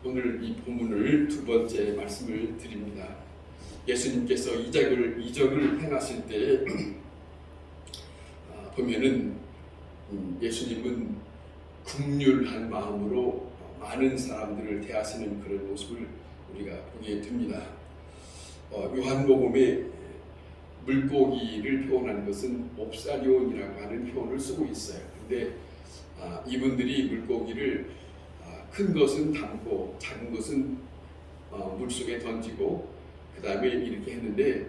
오늘 이 본문을 두 번째 말씀을 드립니다. 예수님께서 이적을 행하실 때 보면은 예수님은 긍휼한 마음으로 많은 사람들을 대하시는 그런 모습을 우리가 보게 됩니다. 요한복음에 물고기를 표현한 것은 옵사리온이라고 하는 표현을 쓰고 있어요. 근데 이분들이 물고기를 큰 것은 담고 작은 것은 물속에 던지고 그 다음에 이렇게 했는데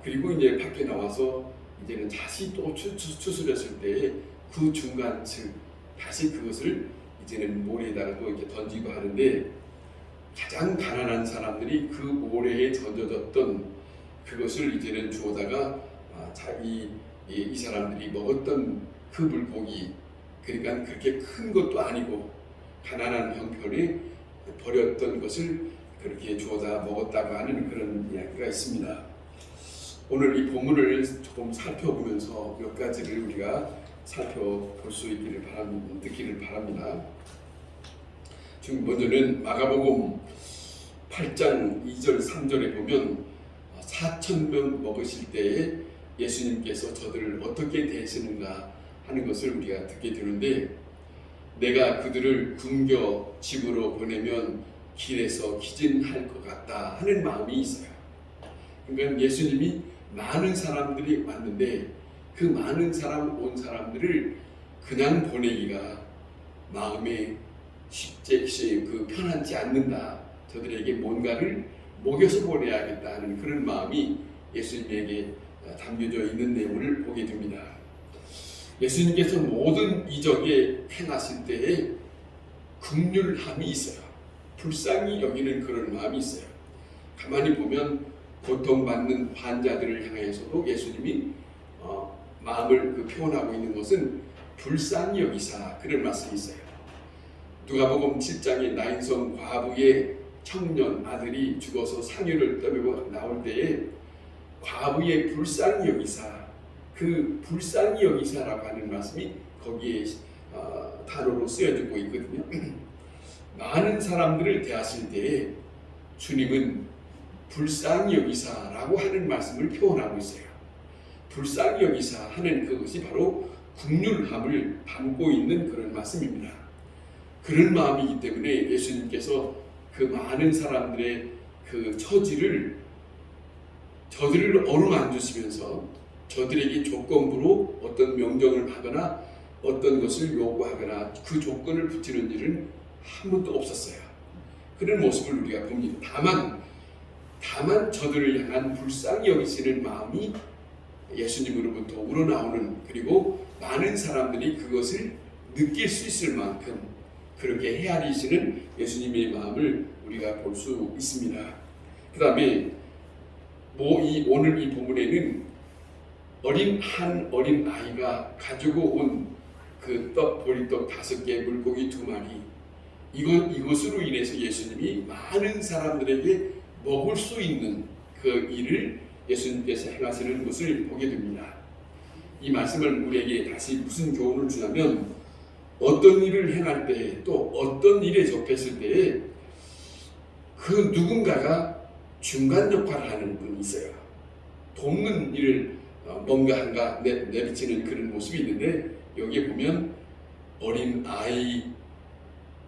그리고 이제 밖에 나와서 이제는 다시 또 추스렸을 때 그 중간층 다시 그것을 이제는 모래에다가 또 이렇게 던지고 하는데 가장 가난한 사람들이 그 모래에 던져졌던 그것을 이제는 주워다가 이 사람들이 먹었던 그 물고기, 그러니까 그렇게 큰 것도 아니고 가난한 형편에 버렸던 것을 그렇게 주워다 먹었다고 하는 그런 이야기가 있습니다. 오늘 이 본문을 조금 살펴보면서 몇 가지를 우리가 살펴볼 수 있기를 듣기를 바랍니다. 지금 먼저는 마가복음 8장 2절 3절에 보면 4,000명 먹으실 때에 예수님께서 저들을 어떻게 대하시는가 하는 것을 우리가 듣게 되는데, 내가 그들을 굶겨 집으로 보내면 길에서 기진할 것 같다 하는 마음이 있어요. 그러니까 예수님이 많은 사람들이 왔는데 그 많은 온 사람들을 그냥 보내기가 마음에 쉽지 편하지 않는다. 저들에게 뭔가를 먹여서 보내야겠다는 그런 마음이 예수님에게 담겨져 있는 내용을 보게 됩니다. 예수님께서 모든 이적에 행하실 때에 긍휼함이 있어요. 불쌍히 여기는 그런 마음이 있어요. 가만히 보면 고통받는 환자들을 향해서도 예수님이 마음을 표현하고 있는 것은 불쌍히 여기사 그런 말씀이 있어요. 누가복음 7장에 나인성 과부의 청년 아들이 죽어서 상유를 떠밀고 나올 때에 과부의 불쌍히 여기사, 그 불쌍히 여기사라고 하는 말씀이 거기에 단어로 쓰여지고 있거든요. 많은 사람들을 대하실 때에 주님은 불쌍히 여기사라고 하는 말씀을 표현하고 있어요. 불쌍히 여기사 하는 그것이 바로 긍휼함을 담고 있는 그런 말씀입니다. 그런 마음이기 때문에 예수님께서 그 많은 사람들의 그 처지를 저들을 어루만지시면서 저들에게 조건부로 어떤 명령을 하거나 어떤 것을 요구하거나 그 조건을 붙이는 일은 한 번도 없었어요. 그런 모습을 우리가 봅니다. 다만 저들을 향한 불쌍히 여기시는 마음이 예수님으로부터 우러나오는, 그리고 많은 사람들이 그것을 느낄 수 있을 만큼 그렇게 헤아리시는 예수님의 마음을 우리가 볼 수 있습니다. 그 다음에 오늘 이 본문에는 한 어린 아이가 가지고 온 그 보리떡 5개, 물고기 2마리, 이것으로 인해서 예수님이 많은 사람들에게 먹을 수 있는 그 일을 예수님께서 행하시는 것을 보게 됩니다. 이 말씀을 우리에게 다시 무슨 교훈을 주냐면, 어떤 일을 행할 때 또 어떤 일에 접했을 때에 그 누군가가 중간 역할을 하는 분이 있어요. 돕는 일을 뭔가 내비치는 그런 모습이 있는데, 여기에 보면 어린 아이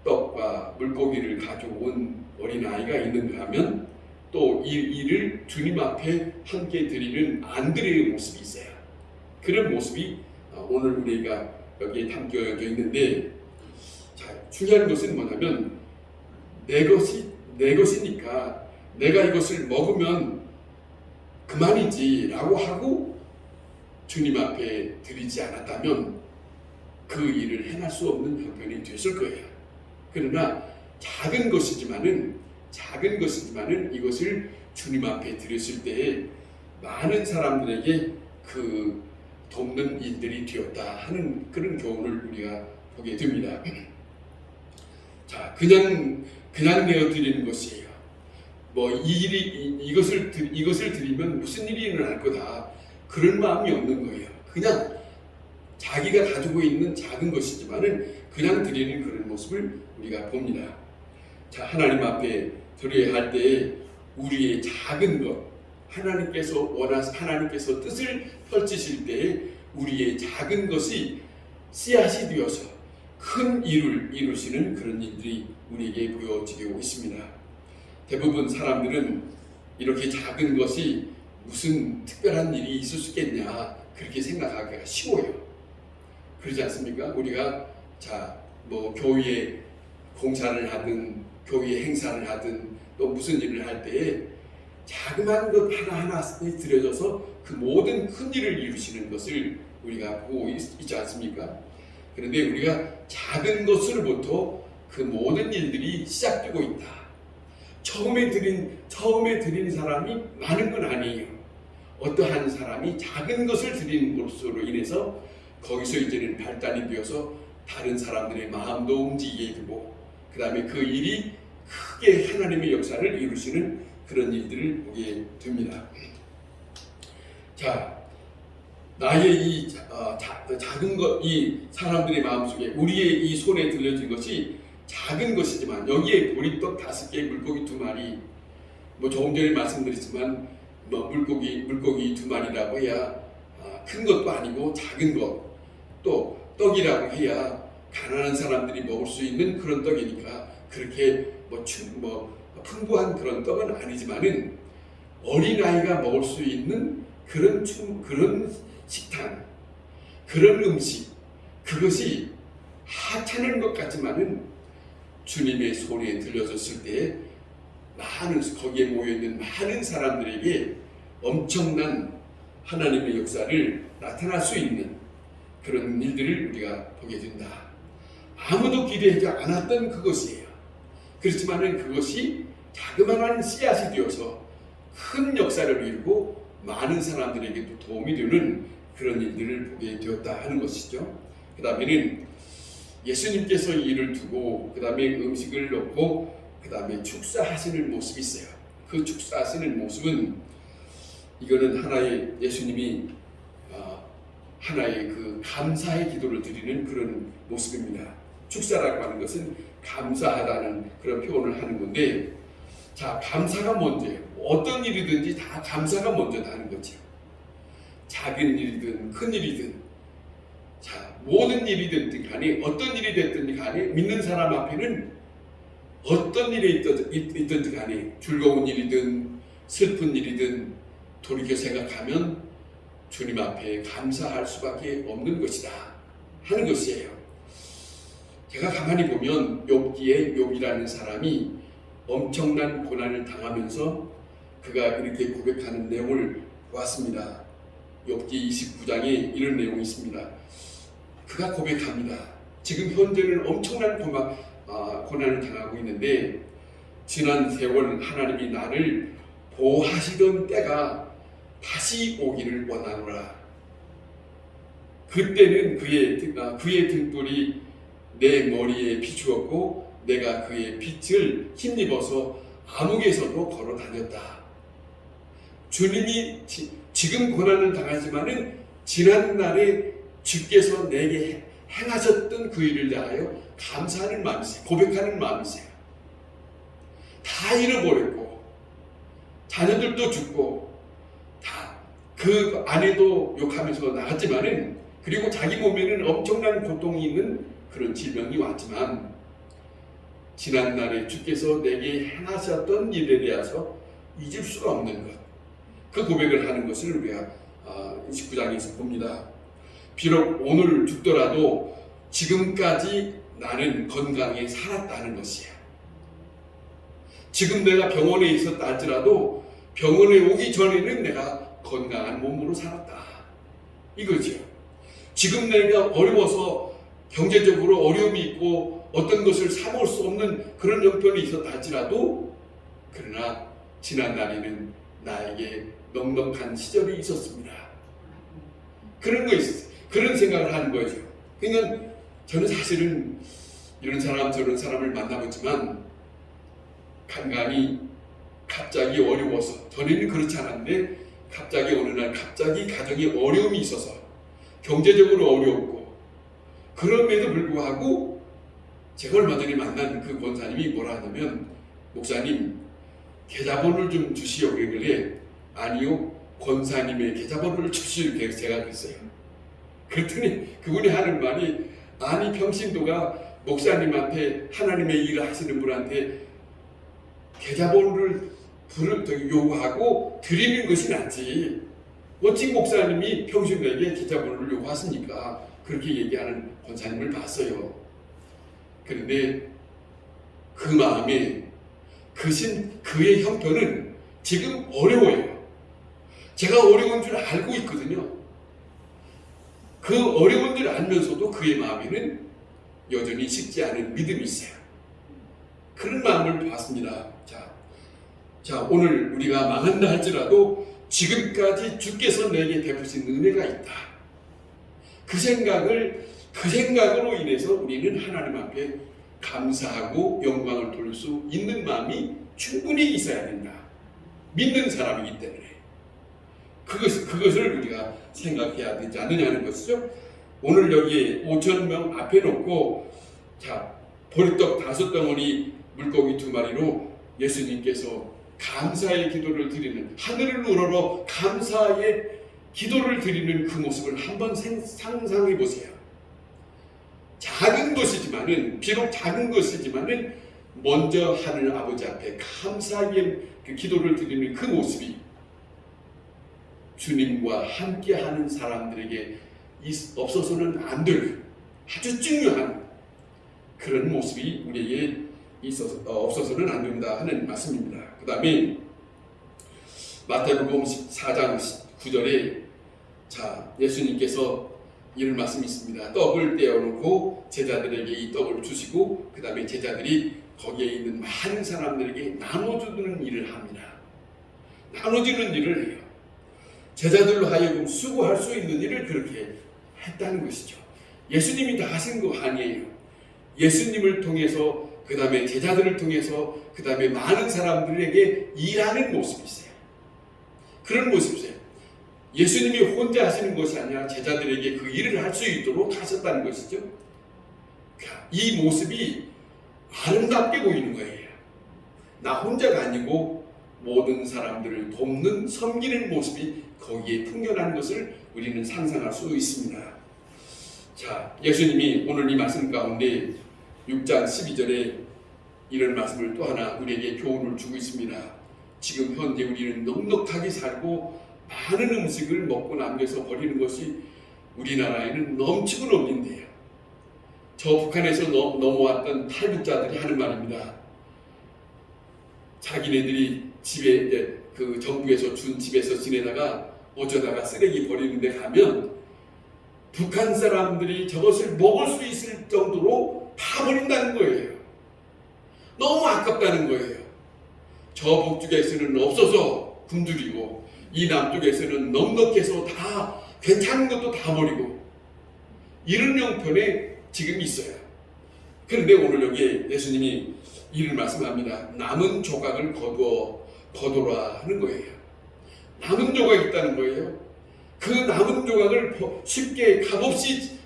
떡과 물고기를 가져온 어린 아이가 있는가 하면 또 이 일을 주님 앞에 함께 드리는 안드레의 모습이 있어요. 그런 모습이 오늘 우리가 여기에 담겨져 있는데, 중요한 것은 뭐냐면 내 것이니까 내가 이것을 먹으면 그만이지 라고 하고 주님 앞에 드리지 않았다면 그 일을 행할 수 없는 형편이 됐을 거예요. 그러나 작은 것이지만은 이것을 주님 앞에 드렸을 때에 많은 사람들에게 그 돕는 일들이 되었다 하는 그런 교훈을 우리가 보게 됩니다. 자, 그냥 내어드리는 것이에요. 이것을 드리면 무슨 일이 일어날 거다, 그런 마음이 없는 거예요. 그냥 자기가 가지고 있는 작은 것이지만은 그냥 드리는 그런 모습을 우리가 봅니다. 자, 하나님 앞에 드려야 할 때에 우리의 작은 것, 하나님께서 뜻을 펼치실 때에 우리의 작은 것이 씨앗이 되어서 큰 일을 이루시는 그런 일들이 우리에게 보여지고 있습니다. 대부분 사람들은 이렇게 작은 것이 무슨 특별한 일이 있을 수 있겠냐 그렇게 생각하기가 쉬워요. 그러지 않습니까? 우리가 교회에 공사를 하든 교회 행사를 하든 또 무슨 일을 할 때에 자그마한 것 하나하나에 들여져서 그 모든 큰 일을 이루시는 것을 우리가 보고 있지 않습니까? 그런데 우리가 작은 것으로부터 그 모든 일들이 시작되고 있다. 처음에 드린 사람이 많은 건 아니에요. 어떠한 사람이 작은 것을 드리는 것으로 인해서 거기서 이제는 발달이 되어서 다른 사람들의 마음도 움직이게 되고 그 다음에 그 일이 크게 하나님의 역사를 이루시는 그런 일들을 보게 됩니다. 자, 나의 이 작은 것, 이 사람들의 마음속에 우리의 이 손에 들려진 것이 작은 것이지만 여기에 보리떡 5개, 물고기 2마리, 조금 전에 말씀드렸지만 물고기 2마리라고 해야 큰 것도 아니고 작은 것, 또 떡이라고 해야 가난한 사람들이 먹을 수 있는 그런 떡이니까 그렇게 풍부한 그런 떡은 아니지만은 어린아이가 먹을 수 있는 그런 식단, 그런 음식, 그것이 하찮은 것 같지만은 주님의 손에 들려졌을 때 거기에 모여있는 많은 사람들에게 엄청난 하나님의 역사를 나타날 수 있는 그런 일들을 우리가 보게 된다. 아무도 기대하지 않았던 그것이에요. 그렇지만은 그것이 자그마한 씨앗이 되어서 큰 역사를 이루고 많은 사람들에게도 도움이 되는 그런 일들을 보게 되었다 하는 것이죠. 그 다음에는 예수님께서 일을 두고 그 다음에 음식을 넣고 그 다음에 축사하시는 모습이 있어요. 그 축사하시는 모습은 이거는 하나의 예수님이 하나의 그 감사의 기도를 드리는 그런 모습입니다. 축사라고 하는 것은 감사하다는 그런 표현을 하는 건데, 자, 감사가 먼저예요. 어떤 일이든지 다 감사가 먼저다 하는 거죠. 작은 일이든 큰 일이든, 자, 모든 일이든 간에 어떤 일이 됐든지 간에 믿는 사람 앞에는 어떤 일이 있든지 간에 즐거운 일이든 슬픈 일이든 돌이켜 생각하면 주님 앞에 감사할 수밖에 없는 것이다 하는 것이에요. 제가 가만히 보면 욥이라는 사람이 엄청난 고난을 당하면서 그가 이렇게 고백하는 내용을 보았습니다. 욥기 29장에 이런 내용이 있습니다. 그가 고백합니다. 지금 현재는 엄청난 고난을 당하고 있는데 지난 세월 하나님이 나를 보호하시던 때가 다시 오기를 원하노라. 그때는 그의 등불이 내 머리에 비추었고 내가 그의 빛을 힘입어서 암흑에서도 걸어 다녔다. 주님이 지금 고난을 당하지만은 지난날에 주께서 내게 행하셨던 그 일을 대하여 감사하는 마음이세요. 고백하는 마음이세요. 다 잃어버렸고 자녀들도 죽고 다 그 아내도 욕하면서 나갔지만은 그리고 자기 몸에는 엄청난 고통이 있는 그런 질병이 왔지만 지난날에 주께서 내게 행하셨던 일에 대해서 잊을 수가 없는 것, 그 고백을 하는 것을 우리가 29장에서 봅니다. 비록 오늘 죽더라도 지금까지 나는 건강에 살았다는 것이에요. 지금 내가 병원에 있었다 할지라도 병원에 오기 전에는 내가 건강한 몸으로 살았다 이거죠. 지금 내가 어려워서 경제적으로 어려움이 있고 어떤 것을 사먹을 수 없는 그런 형편이 있었다 할지라도 그러나 지난날에는 나에게 넉넉한 시절이 있었습니다. 그런 거 있었어요. 그런 생각을 하는 거죠. 그러니까 저는 사실은 이런 사람 저런 사람을 만나보지만 간간히 갑자기 어려워서, 전에는 그렇지 않았는데 갑자기 어느 날 갑자기 가정에 어려움이 있어서 경제적으로 어려웠고 그럼에도 불구하고 제가 얼마 전에 만난 그 권사님이 뭐라 하냐면, 목사님 계좌번호를 좀 주시오 그러길래, 아니요 권사님의 계좌번호를 주시오 제가 그랬어요. 그랬더니 그분이 하는 말이, 아니 평신도가 목사님한테 하나님의 일을 하시는 분한테 계좌번호를 요구하고 드리는 것이 낫지, 어찌 목사님이 평신도에게 계좌번호를 요구하십니까? 그렇게 얘기하는 권사님을 봤어요. 그런데 그 마음에 그의 형편은 지금 어려워요. 제가 어려운 줄 알고 있거든요. 그 어려운 줄 알면서도 그의 마음에는 여전히 식지 않은 믿음이 있어요. 그런 마음을 봤습니다. 자, 오늘 우리가 망한다 할지라도 지금까지 주께서 내게 베푸신 은혜가 있다. 그 생각으로 인해서 우리는 하나님 앞에 감사하고 영광을 돌릴 수 있는 마음이 충분히 있어야 된다. 믿는 사람이기 때문에. 그것을 우리가 생각해야 되지 않느냐는 것이죠. 오늘 여기에 5,000명 앞에 놓고, 자, 보리떡 5덩어리 물고기 2마리로 예수님께서 감사의 기도를 드리는, 하늘을 우러러 감사의 기도를 드리는 그 모습을 한번 상상해 보세요. 작은 것이지만은, 비록 작은 것이지만은 먼저 하늘 아버지 앞에 감사의 그 기도를 드리는 그 모습이 주님과 함께하는 사람들에게 없어서는 안 될 아주 중요한 그런 모습이 우리에게 없어서는 안 된다 하는 말씀입니다. 그 다음에 마태복음 14장 9절에 자, 예수님께서 이런 말씀이 있습니다. 떡을 떼어놓고 제자들에게 이 떡을 주시고 그 다음에 제자들이 거기에 있는 많은 사람들에게 나눠주는 일을 합니다. 나눠주는 일을 해요. 제자들로 하여금 수고할 수 있는 일을 그렇게 했다는 것이죠. 예수님이 다 하신 거 아니에요. 예수님을 통해서, 그 다음에 제자들을 통해서, 그 다음에 많은 사람들에게 일하는 모습이 있어요. 그런 모습이 있어요. 예수님이 혼자 하시는 것이 아니라 제자들에게 그 일을 할 수 있도록 하셨다는 것이죠. 이 모습이 아름답게 보이는 거예요. 나 혼자가 아니고 모든 사람들을 돕는, 섬기는 모습이 거기에 풍겨난 것을 우리는 상상할 수 있습니다. 자, 예수님이 오늘 이 말씀 가운데 6장 12절에 이런 말씀을 또 하나 우리에게 교훈을 주고 있습니다. 지금 현재 우리는 넉넉하게 살고 많은 음식을 먹고 남겨서 버리는 것이 우리나라에는 넘치고 넘친대요. 저 북한에서 넘어왔던 탈북자들이 하는 말입니다. 자기네들이 집에 그 정부에서 준 집에서 지내다가 어쩌다가 쓰레기 버리는데 가면 북한 사람들이 저것을 먹을 수 있을 정도로 다 버린다는 거예요. 너무 아깝다는 거예요. 저 북쪽에서는 없어서 굶주리고 이 남쪽에서는 넉넉해서 다 괜찮은 것도 다 버리고 이런 형편에 지금 있어요. 그런데 오늘 여기에 예수님이 이를 말씀합니다. 남은 조각을 거두라 하는 거예요. 남은 조각이 있다는 거예요. 그 남은 조각을 쉽게 값없이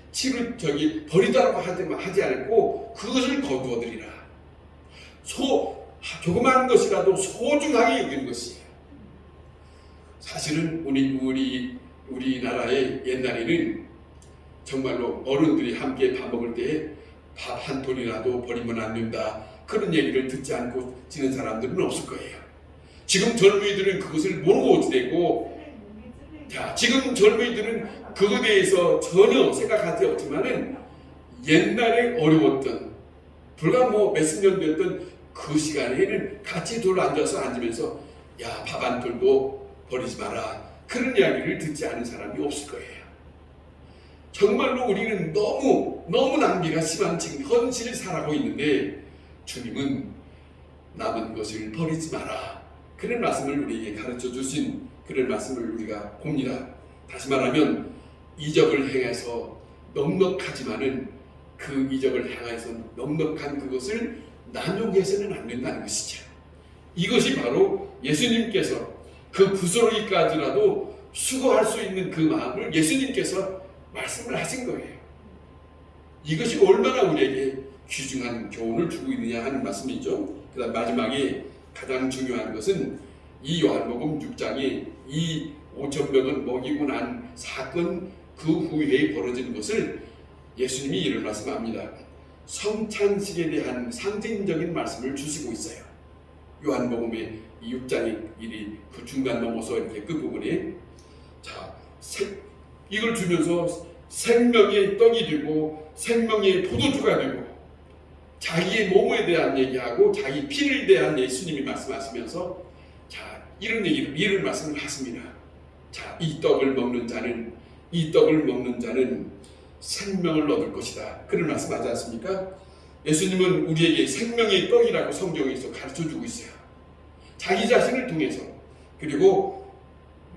버리다라고 하지 않고 그것을 거두어드리라. 조그마한 것이라도 소중하게 여기는 것이에요. 사실은 우리나라의 옛날에는 정말로 어른들이 함께 밥 먹을 때 밥 한 톨이라도 버리면 안 된다. 그런 얘기를 듣지 않고 지는 사람들은 없을 거예요. 지금 젊은이들은 그것을 모르고 지내고, 자, 지금 젊은이들은 그것에 대해서 전혀 생각할 게 없지만은 옛날에 어려웠던, 불과 몇십 년 됐던 그 시간에는 같이 앉으면서 야, 밥 한 톨도 버리지 마라. 그런 이야기를 듣지 않은 사람이 없을 거예요. 정말로 우리는 너무 낭비가 심한 지금 현실을 살아가고 있는데 주님은 남은 것을 버리지 마라. 그런 말씀을 우리에게 가르쳐 주신 그런 말씀을 우리가 봅니다. 다시 말하면 이적을 행해서 넉넉하지만은 그 이적을 향해서 넉넉한 그것을 남용해서는 안 된다는 것이죠. 이것이 바로 예수님께서 그 부스러기까지라도 수고할 수 있는 그 마음을 예수님께서 말씀을 하신 거예요. 이것이 얼마나 우리에게 귀중한 교훈을 주고 있느냐 하는 말씀이죠. 그다음 마지막에 가장 중요한 것은 이 요한복음 6장에 이 5,000명을 먹이고 난 사건 그 후에 벌어진 것을 예수님이 이런 말씀합니다. 성찬식에 대한 상징적인 말씀을 주시고 있어요. 요한복음의 이 6장의 일이 그 중간 넘어서 이렇게 끝부분에 이걸 주면서 생명의 떡이 되고 생명의 포도주가 되고 자기의 몸에 대한 얘기하고 자기 피를 대한 예수님이 말씀하시면서 이런 말씀을 하십니다. 이 떡을 먹는 자는 생명을 얻을 것이다. 그런 말씀하지 않습니까? 예수님은 우리에게 생명의 떡이라고 성경에서 가르쳐주고 있어요. 자기 자신을 통해서. 그리고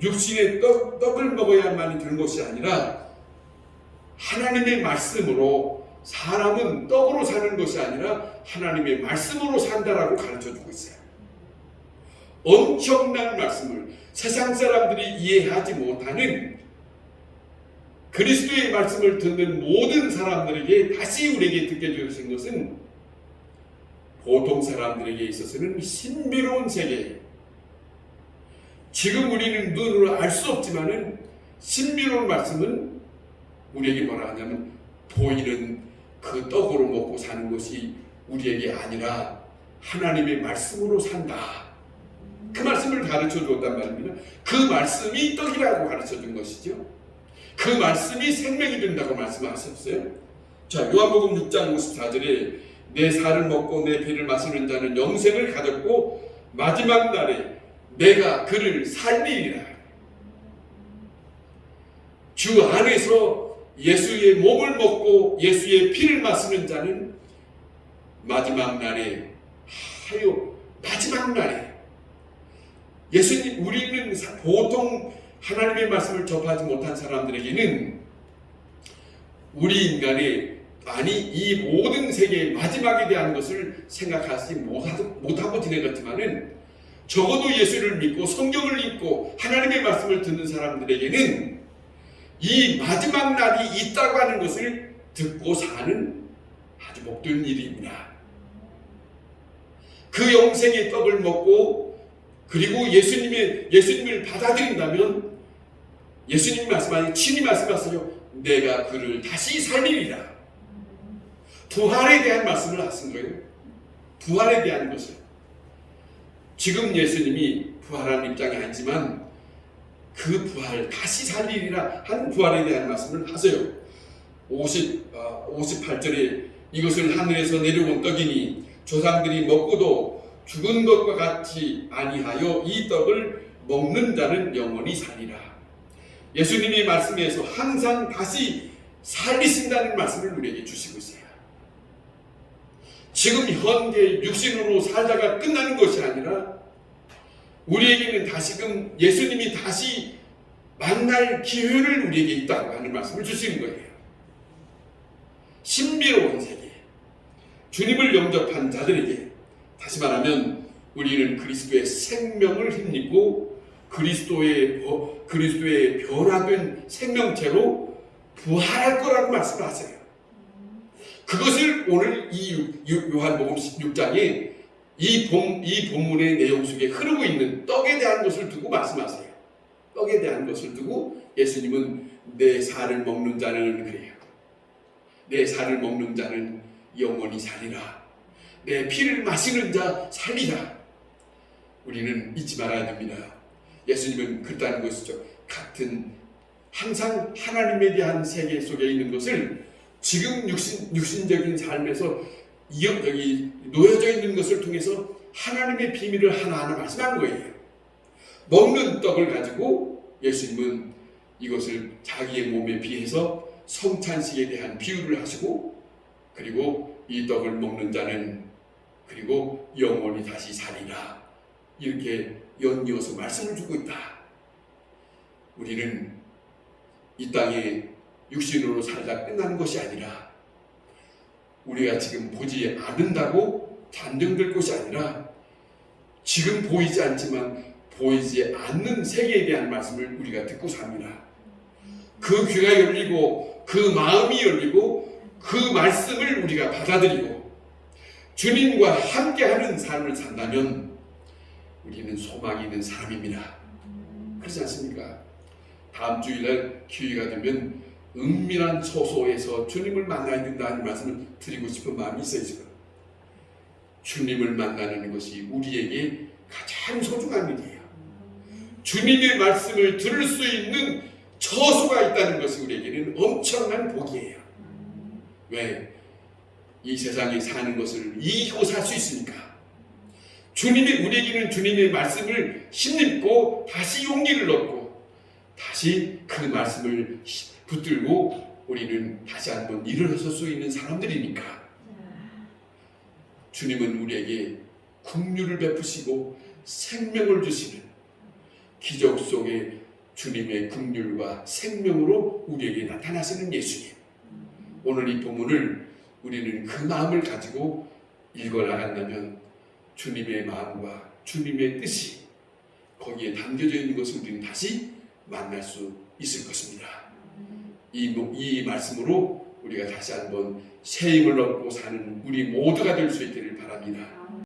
육신의 떡을 먹어야만 되는 것이 아니라 하나님의 말씀으로, 사람은 떡으로 사는 것이 아니라 하나님의 말씀으로 산다라고 가르쳐주고 있어요. 엄청난 말씀을 세상 사람들이 이해하지 못하는 그리스도의 말씀을 듣는 모든 사람들에게 다시 우리에게 듣게 주신 것은 보통 사람들에게 있어서는 신비로운 세계, 지금 우리는 눈으로 알 수 없지만은 신비로운 말씀은 우리에게 뭐라 하냐면 보이는 그 떡으로 먹고 사는 것이 우리에게 아니라 하나님의 말씀으로 산다. 그 말씀을 가르쳐 주었단 말입니다. 그 말씀이 떡이라고 가르쳐 준 것이죠. 그 말씀이 생명이 된다고 말씀하셨어요. 요한복음 6장 54절에 내 살을 먹고 내 피를 마시는 자는 영생을 가졌고 마지막 날에 내가 그를 살리리라. 주 안에서 예수의 몸을 먹고 예수의 피를 마시는 자는 마지막 날에 예수님, 우리는 보통 하나님의 말씀을 접하지 못한 사람들에게는 우리 인간의 이 모든 세계의 마지막에 대한 것을 생각하지 못하고 지내갔지만은 적어도 예수를 믿고 성경을 읽고 하나님의 말씀을 듣는 사람들에게는 이 마지막 날이 있다고 하는 것을 듣고 사는 아주 복된 일입니다. 그 영생의 떡을 먹고 그리고 예수님을 받아들인다면 예수님이 말씀하니 친히 말씀하세요. 내가 그를 다시 살리리라. 부활에 대한 말씀을 하신 거예요. 부활에 대한 것을. 지금 예수님이 부활한 입장이 아니지만 그 부활, 다시 살리리라 한 부활에 대한 말씀을 하세요. 58절에 이것을 하늘에서 내려온 떡이니 조상들이 먹고도 죽은 것과 같이 아니하여 이 떡을 먹는 자는 영원히 살리라. 예수님이 말씀에서 항상 다시 살리신다는 말씀을 우리에게 주시고 있어요. 지금 현재 육신으로 살다가 끝나는 것이 아니라 우리에게는 다시금 예수님이 다시 만날 기회를 우리에게 있다고 하는 말씀을 주시는 거예요. 신비로운 세계, 주님을 영접한 자들에게, 다시 말하면 우리는 그리스도의 생명을 힘입고 그리스도의 변화된 생명체로 부활할 거라고 말씀하세요. 그것을 오늘 이 요한복음 16장에 이 본문의 내용 속에 흐르고 있는 떡에 대한 것을 두고 말씀하세요. 떡에 대한 것을 두고 예수님은 내 살을 먹는 자는 그래요. 내 살을 먹는 자는 영원히 살리라. 내 피를 마시는 자 살리라. 우리는 잊지 말아야 됩니다. 예수님은 그렇다는 것이죠. 같은 항상 하나님에 대한 세계 속에 있는 것을 지금 육신적인 삶에서 여기 놓여져 있는 것을 통해서 하나님의 비밀을 하나하나 말씀한 거예요. 먹는 떡을 가지고 예수님은 이것을 자기의 몸에 비해서 성찬식에 대한 비유를 하시고, 그리고 이 떡을 먹는 자는 그리고 영원히 다시 살리라, 이렇게 연이어서 말씀을 주고 있다. 우리는 이 땅에 육신으로 살다 끝나는 것이 아니라 우리가 지금 보지 않는다고 단정될 것이 아니라 지금 보이지 않지만 보이지 않는 세계에 대한 말씀을 우리가 듣고 삽니다. 그 귀가 열리고 그 마음이 열리고 그 말씀을 우리가 받아들이고 주님과 함께하는 삶을 산다면 우리는 소망이 있는 사람입니다. 그렇지 않습니까? 다음 주일날 기회가 되면 은밀한 처소에서 주님을 만나야 된다는 말씀을 드리고 싶은 마음이 있어요. 지금 주님을 만나는 것이 우리에게 가장 소중한 일이에요. 주님의 말씀을 들을 수 있는 처소가 있다는 것이 우리에게는 엄청난 복이에요. 왜? 이 세상에 사는 것을 이기고 살 수 있으니까. 우리에게는 주님의 말씀을 힘입고 다시 용기를 얻고 다시 그 말씀을 붙들고 우리는 다시 한번 일어설 수 있는 사람들이니까. 주님은 우리에게 긍휼을 베푸시고 생명을 주시는 기적 속에 주님의 긍휼과 생명으로 우리에게 나타나시는 예수님. 오늘 이 본문을 우리는 그 마음을 가지고 읽어나간다면 주님의 마음과 주님의 뜻이 거기에 담겨져 있는 것을 우리는 다시 만날 수 있을 것입니다. 이 말씀으로 우리가 다시 한번 새 힘을 얻고 사는 우리 모두가 될 수 있기를 바랍니다.